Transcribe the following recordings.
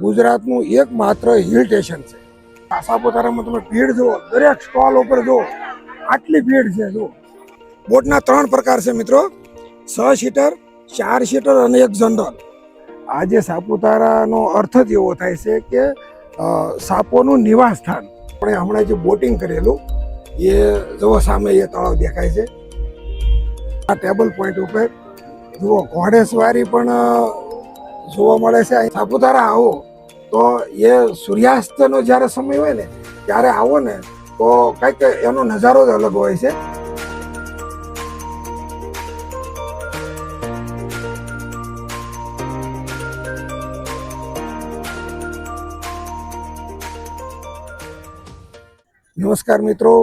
ગુજરાતનું એકમાત્ર hill station છે. સાપુતારામાં તમે ભીડ જુઓ, દરેક સ્ટોલ ઉપર જુઓ, આટલી ભીડ છે. જુઓ, બોટના 3 પ્રકાર છે મિત્રો, 6 સીટર, 4 સીટર અને 1 જનરલ. આજે સાપુતારાનો અર્થ જ એવો થાય છે કે સાપોનું નિવાસ સ્થાન. આપણે હમણાં જે બોટિંગ કરેલું એ જુઓ, સામે એ તળાવ દેખાય છે. આ ટેબલ પોઈન્ટ ઉપર જુઓ ઘોડેસવારી પણ જોવા મળે છે. સાપુતારા આવો તો એ સૂર્યાસ્તનો જ્યારે સમય હોય ને ત્યારે આવો ને તો કંઈક એનો નજારો જ અલગ હોય છે. નમસ્કાર મિત્રો,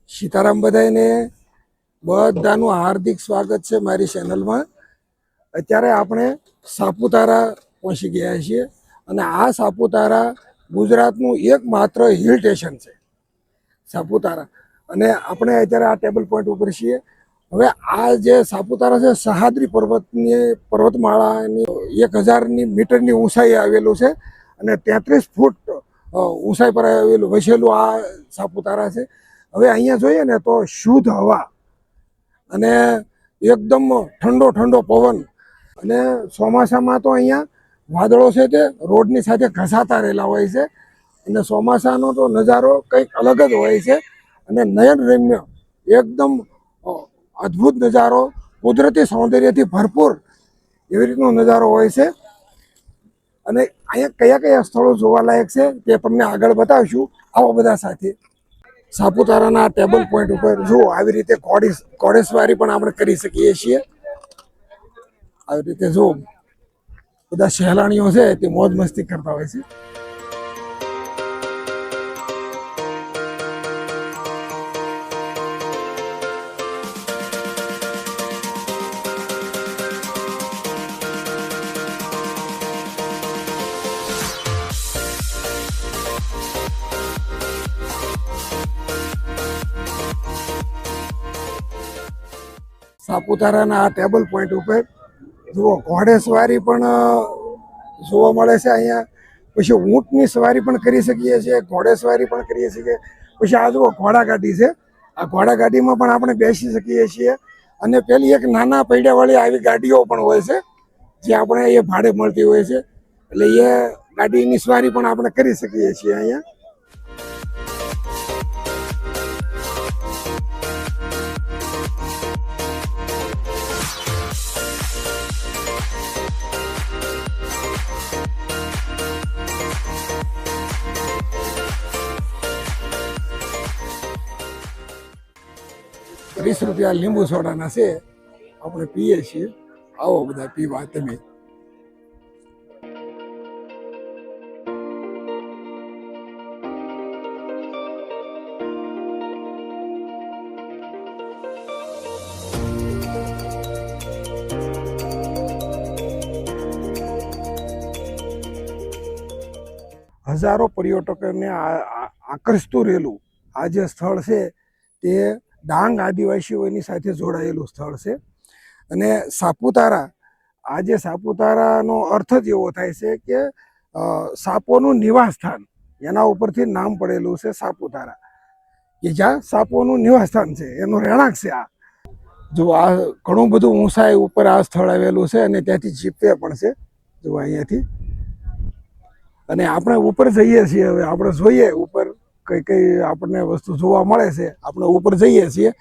સીતારામ બધાને, બધાનું હાર્દિક સ્વાગત છે મારી ચેનલમાં. અત્યારે આપણે સાપુતારા પહોંચી ગયા છીએ અને આ સાપુતારા ગુજરાતનું એકમાત્ર હિલ સ્ટેશન છે સાપુતારા. અને આપણે અત્યારે આ ટેબલ પોઈન્ટ ઉપર છીએ. હવે આ જે સાપુતારા છે સહ્યાદ્રી પર્વતમાળાની 1000 મીટરની ઊંચાઈ આવેલું છે અને 33 ફૂટ ઊંચાઈ પર આવેલું વસેલું આ સાપુતારા છે. હવે અહીંયા જોઈએ ને તો શુદ્ધ હવા અને એકદમ ઠંડો ઠંડો પવન, અને ચોમાસામાં તો અહીંયા વાદળો છે તે રોડની સાથે ઘસાતા રહેલા હોય છે અને ચોમાસાનો તો નજારો કંઈક અલગ જ હોય છે અને નયનરમ્ય એકદમ અદ્ભુત નજારો, કુદરતી સૌંદર્યથી ભરપૂર એવી રીતનો નજારો હોય છે. અને અહીંયા કયા કયા સ્થળો જોવાલાયક છે તે તમને આગળ બતાવશું, આવો બધા સાથે. સાપુતારાના ટેબલ પોઈન્ટ ઉપર જુઓ, આવી રીતે ઘોડેસવારી પણ આપણે કરી શકીએ છીએ. આવી રીતે જુઓ, બધા સહેલાણીઓ છે તે મોજ મસ્તી કરતા હોય છે. સાપુતારાના આ ટેબલ પોઈન્ટ ઉપર જુઓ, ઘોડેસવારી પણ જોવા મળે છે અહીંયા. પછી ઊંટની સવારી પણ કરી શકીએ છીએ, ઘોડેસવારી પણ કરીએ છીએ. પછી આ જુઓ ઘોડાગાડી છે, આ ઘોડાગાડીમાં પણ આપણે બેસી શકીએ છીએ. અને પેલી એક નાના પૈડાવાળી આવી ગાડીઓ પણ હોય છે જે આપણે એ ભાડે મળતી હોય છે, એટલે એ ગાડીની સવારી પણ આપણે કરી શકીએ છીએ અહીંયા. ₹30 લીંબુ સોડાના છે, આપણે પીએ છીએ. આવો બધા પીવા તમે. હજારો પર્યટકોને આકર્ષતું રહેલું આ જે સ્થળ છે તે ડાંગ આદિવાસીઓની સાથે જોડાયેલું સ્થળ છે. અને સાપુતારા, આજે સાપુતારાનો અર્થ જ એવો થાય છે કે સાપોનું નિવાસ સ્થાન, એના ઉપરથી નામ પડેલું છે સાપુતારા, કે જ્યાં સાપોનું નિવાસ સ્થાન છે, એનું રહેણાંક છે. આ જો આ ઘણું બધું ઊંચાઈ ઉપર આ સ્થળ આવેલું છે અને ત્યાંથી જીપવે પણ છે, જો અહીંયાથી. અને આપણે ઉપર જઈએ છીએ. હવે આપણે જોઈએ ઉપર કઈ કઈ આપણને વસ્તુ જોવા મળે છે. આપણે ઉપર જઈએ છીએ.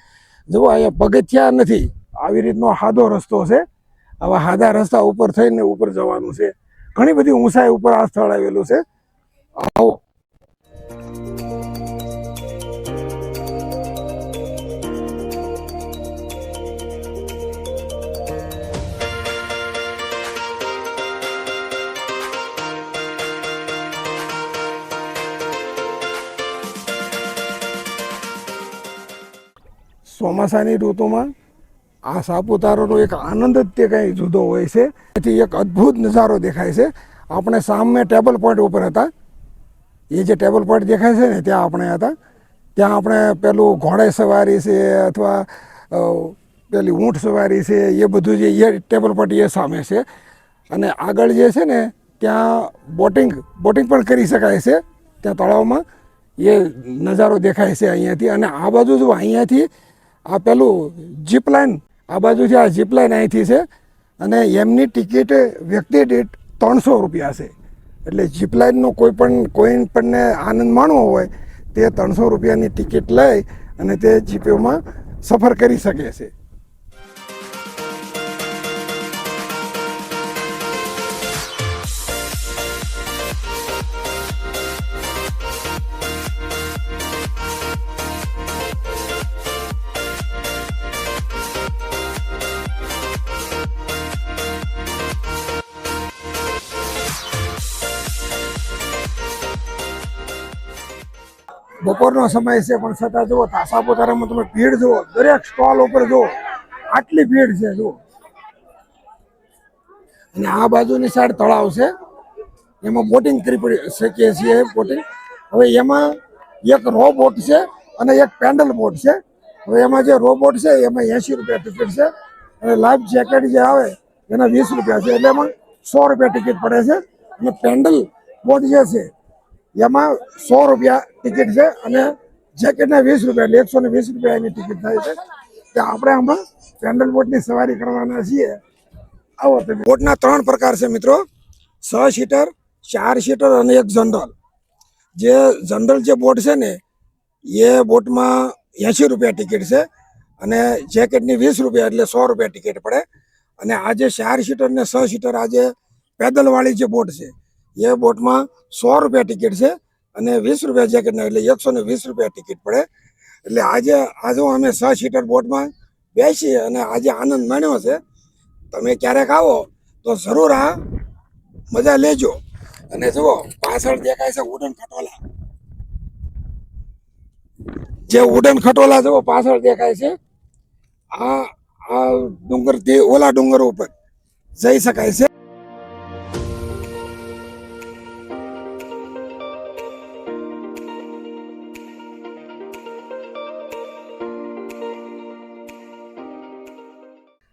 જુઓ, અહીંયા પગથિયા નથી, આવી રીતનો સાદો રસ્તો છે. આવા સાદા રસ્તા ઉપર થઈને ઉપર જવાનું છે. ઘણી બધી ઊંચાઈ ઉપર આ સ્થળ આવેલું છે. આવો. ચોમાસાની ઋતુમાં આ સાપુતારાનો એક આનંદ જ તે કંઈ જુદો હોય છે. એથી એક અદ્ભુત નજારો દેખાય છે. આપણે સામે ટેબલ પોઈન્ટ ઉપર હતા, એ જે ટેબલ પોઈન્ટ દેખાય છે ને ત્યાં આપણે હતા. ત્યાં આપણે પેલું ઘોડે સવારી છે અથવા પેલી ઊંટ સવારી છે, એ બધું જે એ ટેબલ પોઈન્ટ એ સામે છે. અને આગળ જે છે ને ત્યાં બોટિંગ પણ કરી શકાય છે ત્યાં તળાવમાં. એ નજારો દેખાય છે અહીંયાથી. અને આ બાજુ જો અહીંયાથી આ પેલું જીપલાઇન, આ બાજુથી આ જીપલાઇન અહીંથી છે અને એમની ટિકિટ વ્યક્તિ દીઠ 300 રૂપિયા છે. એટલે જીપલાઇનનો કોઈ પણને આનંદ માણવો હોય તે 300 રૂપિયાની ટિકિટ લઈ અને તે જીપોમાં સફર કરી શકે છે. બપોરનો સમય છે પણ છતાં જુઓ સાપુતારામાં તમે ભીડ જુઓ, દરેક સ્ટોલ ઉપર જુઓ આટલી ભીડ છે જુઓ. અને આ બાજુની સાઈડ તળાવ છે, એમાં બોટિંગ કરી શકીએ છીએ. બોટિંગ હવે એમાં એક રો બોટ છે અને એક પેન્ડલ બોટ છે. હવે એમાં જે રો બોટ છે એમાં 80 રૂપિયા ટિકિટ છે અને લાઈફ જેકેટ જે આવે એના 20 રૂપિયા છે. એટલે એમાં 100 રૂપિયા ટિકિટ પડે છે. અને પેન્ડલ બોટ જે છે એમાં 100 રૂપિયા ટિકિટ છે અને જેકેટના 20 રૂપિયા, એટલે 120 રૂપિયા એની ટિકિટ થાય છે. કે આપણે આમાં પેન્ડલ બોટની સવારી કરવાના છીએ. આવો તમે. બોટના 3 પ્રકાર છે મિત્રો, 6 સીટર, 4 સીટર અને એક જનરલ. જે જનરલ જે બોટ છે ને એ બોટમાં 80 રૂપિયા ટિકિટ છે અને જેકેટની 20 રૂપિયા, એટલે 100 રૂપિયા ટિકિટ પડે. અને આ જે 4 સીટર ને 6 સીટર આ જે પેદલવાળી જે બોટ છે એ બોટમાં 100 રૂપિયા ટિકિટ છે અને 20 રૂપિયા જેકેટના, એટલે 120 રૂપિયા ટિકિટ પડે. એટલે આજે અમે 6 સીટર બોટમાં બેસી અને આજે આનંદ માણ્યો છે. તમે ક્યારેક આવો તો જરૂર આ મજા લેજો. અને જુઓ પાછળ દેખાય છે વુડન ખટોલા, જે વુડન ખટોલા જુઓ પાછળ દેખાય છે. આ ડુંગર થી ઓલા ડુંગર ઉપર જઈ શકાય છે.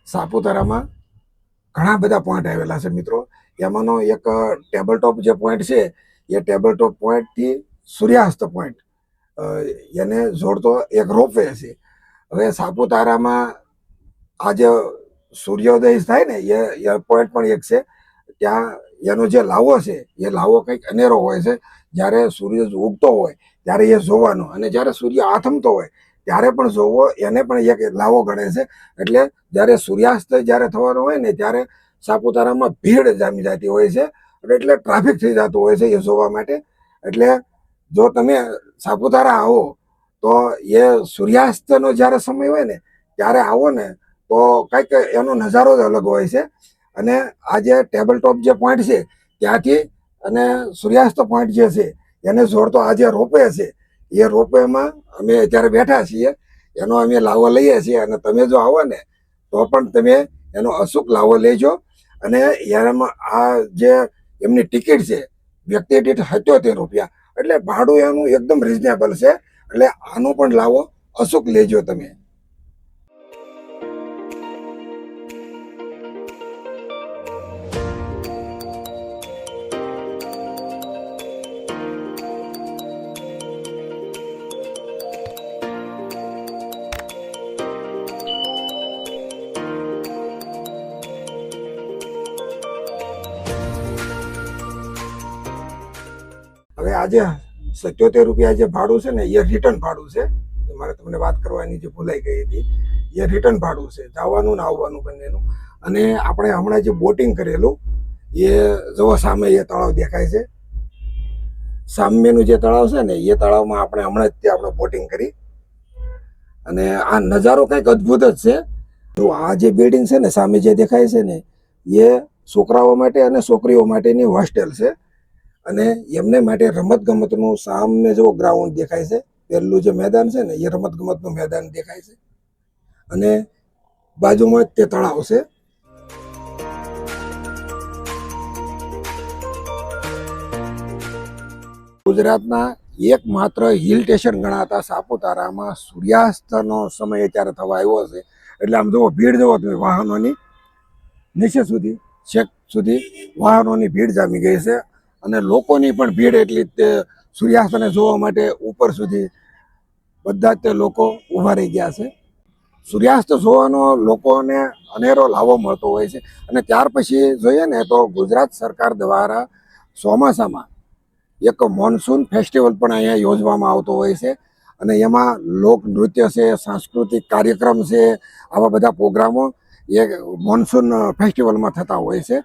સાપુતારામાં ઘણા બધા પોઈન્ટ આવેલા છે મિત્રો. એમાંનો એક ટેબલ ટોપ જે પોઈન્ટ છે એ ટેબલ ટોપ પોઈન્ટથી સૂર્યાસ્ત પોઈન્ટ એને જોડતો એક રોપવે છે. હવે સાપુતારામાં આ જે સૂર્યોદય થાય ને એ પોઈન્ટ પણ એક છે. ત્યાં એનો જે લાવો છે એ લાવો કંઈક અનેરો હોય છે. જ્યારે સૂર્ય ઉગતો હોય ત્યારે એ જોવાનો, અને જ્યારે સૂર્ય આથમતો હોય ત્યારે પણ જોવો, એને પણ એક લાવો ગણે છે. એટલે જ્યારે સૂર્યાસ્ત જ્યારે થવાનો હોય ને ત્યારે સાપુતારામાં ભીડ જામી જતી હોય છે, એટલે ટ્રાફિક થઈ જતું હોય છે એ જોવા માટે. એટલે જો તમે સાપુતારા આવો તો એ સૂર્યાસ્તનો જ્યારે સમય હોય ને ત્યારે આવો ને તો કંઈક એનો નજારો જ અલગ હોય છે. અને આ જે ટેબલ ટોપ જે પોઈન્ટ છે ત્યાંથી અને સૂર્યાસ્ત પોઈન્ટ જે છે એને જોડતો આ જે રોપવે છે એ રોપવેમાં અમે અત્યારે બેઠા છીએ. એનો અમે લાવો લઈએ છીએ અને તમે જો આવો ને તો પણ તમે એનો અચૂક લાવો લેજો. અને એનામાં આ જે એમની ટિકિટ છે વ્યક્તિ દીઠ 77 રૂપિયા, એટલે ભાડું એનું એકદમ રિઝનેબલ છે. એટલે આનો પણ લાવો અચૂક લેજો તમે. હવે આજે 77 રૂપિયા જે ભાડું છે ને એ રિટર્ન ભાડું છે. મારે તમને વાત કરવાની જે ભૂલાઈ ગઈ હતી, એ રિટર્ન ભાડું છે જવાનું ને આવવાનું બંનેનું. અને આપણે હમણાં જે બોટિંગ કરેલું એ જુઓ સામે એ તળાવ દેખાય છે. સામેનું જે તળાવ છે ને એ તળાવમાં આપણે હમણાં જ આપણે બોટિંગ કરી. અને આ નજારો કંઈક અદ્ભુત જ છે. તો આ જે બિલ્ડિંગ છે ને સામે જે દેખાય છે ને એ છોકરાઓ માટે અને છોકરીઓ માટેની હોસ્ટેલ છે. અને એમને માટે રમતગમતનું સામે જો ગ્રાઉન્ડ દેખાય છે, પહેલું જે મેદાન છે ને એ રમતગમતનું મેદાન દેખાય છે. અને બાજુમાં જ તે તળાવ છે. ગુજરાતના એકમાત્ર હિલ સ્ટેશન ગણાતા સાપુતારામાં સૂર્યાસ્તનો સમય અત્યારે થવા આવ્યો છે. એટલે આમ જુઓ ભીડ જુઓ તમે વાહનોની નીચે સુધી છેક સુધી વાહનોની ભીડ જામી ગઈ છે અને લોકોની પણ ભીડ એટલી જ તે સૂર્યાસ્તને જોવા માટે ઉપર સુધી બધા જ તે લોકો ઊભા રહી ગયા છે. સૂર્યાસ્ત જોવાનો લોકોને અનેરો લાભો મળતો હોય છે અને ત્યાર પછી જોઈએ ને તો ગુજરાત સરકાર દ્વારા ચોમાસામાં એક મોન્સૂન ફેસ્ટિવલ પણ અહીંયા યોજવામાં આવતો હોય છે અને એમાં લોક નૃત્ય છે, સાંસ્કૃતિક કાર્યક્રમ છે, આવા બધા પ્રોગ્રામો એ મોન્સૂન ફેસ્ટિવલમાં થતા હોય છે.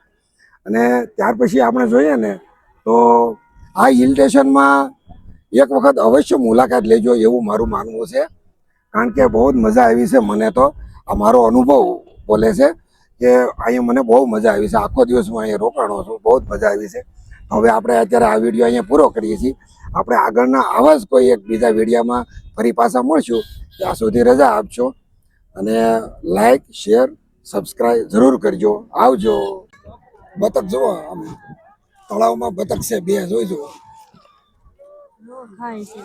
અને ત્યાર પછી આપણે જોઈએ ને તો આ હિલ સ્ટેશનમાં એક વખત અવશ્ય મુલાકાત લેજો એવું મારું માનવું છે, કારણ કે બહુ જ મજા આવી છે. મને તો આ મારો અનુભવ બોલે છે કે અહીંયા મને બહુ મજા આવી છે. આખો દિવસ હું અહીંયા રોકાણો છું, બહુ જ મજા આવી છે. હવે આપણે અત્યારે આ વિડીયો અહીંયા પૂરો કરીએ છીએ. આપણે આગળના આવા જ કોઈ એક બીજા વિડીયોમાં ફરી પાછા મળશું. ત્યાં સુધી રજા આપશો અને લાઈક, શેર, સબસ્ક્રાઈબ જરૂર કરજો. આવજો. બતક જુઓ, આમ તળાવમાં બતક છે બે, જોઈ જુઓ. ખાય છે.